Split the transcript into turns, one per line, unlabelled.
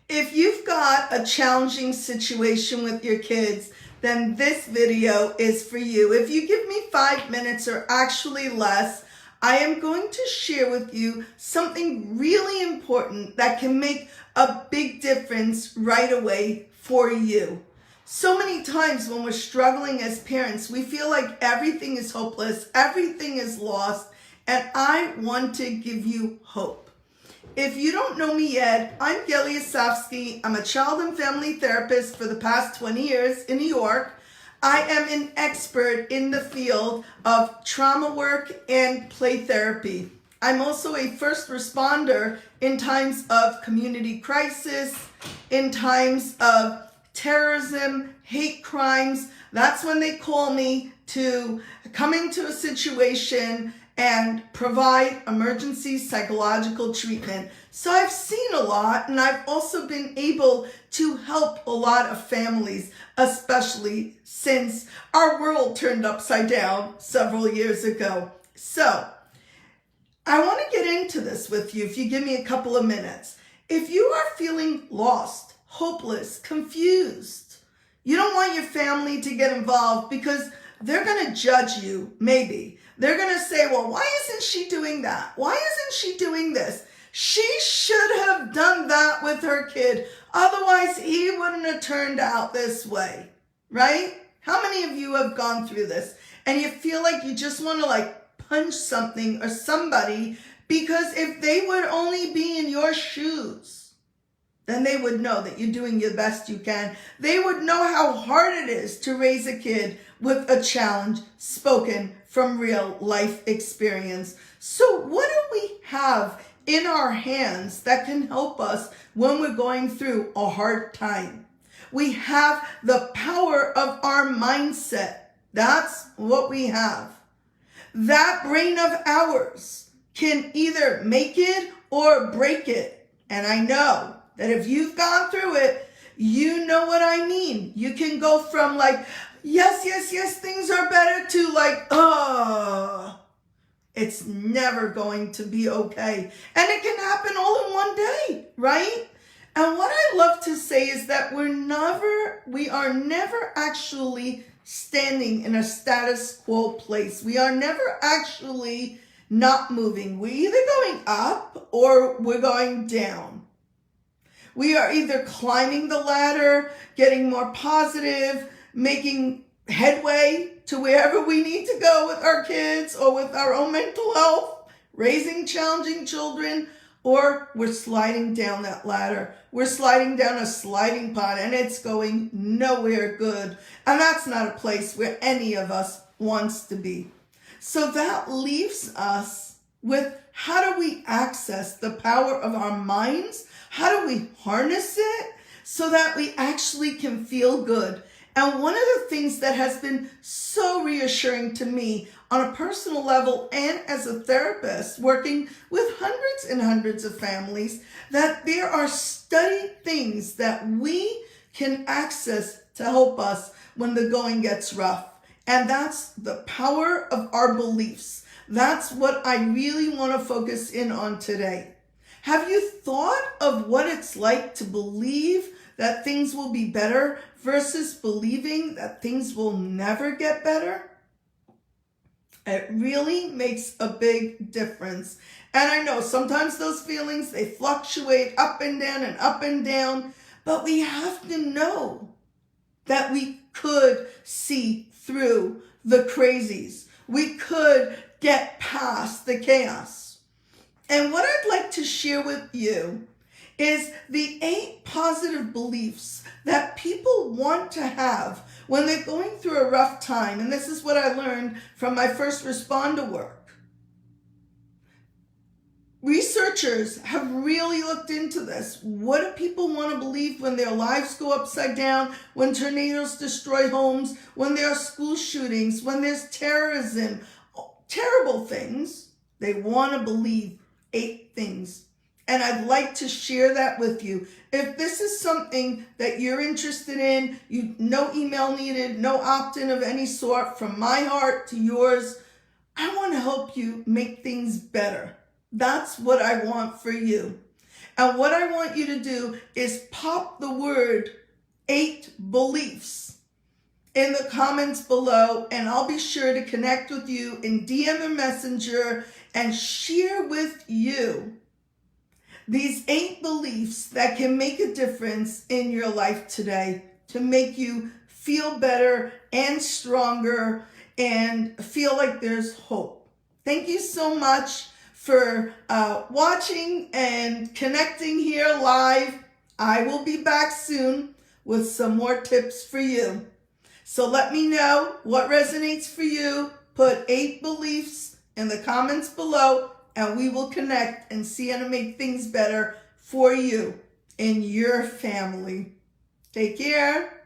If you've got a challenging situation with your kids, then this video is for you. If you give me 5 minutes or actually less, I am going to share with you something really important that can make a big difference right away for you. So many times when we're struggling as parents, we feel like everything is hopeless, everything is lost, and I want to give you hope. If you don't know me yet, I'm Gelly. I'm a child and family therapist for the past 20 years in New York. I am an expert in the field of trauma work and play therapy. I'm also a first responder in times of community crisis, in times of terrorism, hate crimes. That's when they call me to come into a situation and provide emergency psychological treatment. So I've seen a lot, and I've also been able to help a lot of families, especially since our world turned upside down several years ago. So I want to get into this with you if you give me a couple of minutes. If you are feeling lost, hopeless, confused, you don't want your family to get involved because they're going to judge you, maybe. They're going to say, well, why isn't she doing that? Why isn't she doing this? She should have done that with her kid. Otherwise, he wouldn't have turned out this way, right? How many of you have gone through this and you feel like you just want to punch something or somebody because if they would only be in your shoes, then they would know that you're doing the best you can. They would know how hard it is to raise a kid with a challenge spoken from real life experience. So what do we have in our hands that can help us when we're going through a hard time? We have the power of our mindset. That's what we have. That brain of ours can either make it or break it. And I know that if you've gone through it, you know what I mean. You can go from yes, things are better to it's never going to be okay. And it can happen all in one day, right? And what I love to say is that we are never actually standing in a status quo place. We are never actually not moving. We're either going up or we're going down. We are either climbing the ladder, getting more positive, making headway to wherever we need to go with our kids or with our own mental health, raising challenging children, or we're sliding down that ladder. We're sliding down a sliding pod and it's going nowhere good. And that's not a place where any of us wants to be. So that leaves us with how do we access the power of our minds? How do we harness it so that we actually can feel good? And one of the things that has been so reassuring to me on a personal level and as a therapist working with hundreds and hundreds of families, that there are studied things that we can access to help us when the going gets rough. And that's the power of our beliefs. That's what I really want to focus in on today. Have you thought of what it's like to believe that things will be better versus believing that things will never get better? It really makes a big difference. And I know sometimes those feelings, they fluctuate up and down, but we have to know that we could see through the crazies. We could get past the chaos. And what I'd like to share with you is the 8 positive beliefs that people want to have when they're going through a rough time. And this is what I learned from my first responder work. Researchers have really looked into this. What do people want to believe when their lives go upside down, when tornadoes destroy homes, when there are school shootings, when there's terrorism, terrible things? They want to believe 8 things. And I'd like to share that with you. If this is something that you're interested in, no email needed, no opt-in of any sort, from my heart to yours, I want to help you make things better. That's what I want for you. And what I want you to do is pop the word 8 beliefs in the comments below, and I'll be sure to connect with you in DM and Messenger and share with you these 8 beliefs that can make a difference in your life today to make you feel better and stronger and feel like there's hope. Thank you so much for watching and connecting here live. I will be back soon with some more tips for you. So let me know what resonates for you. Put 8 beliefs in the comments below, and we will connect and see how to make things better for you and your family. Take care.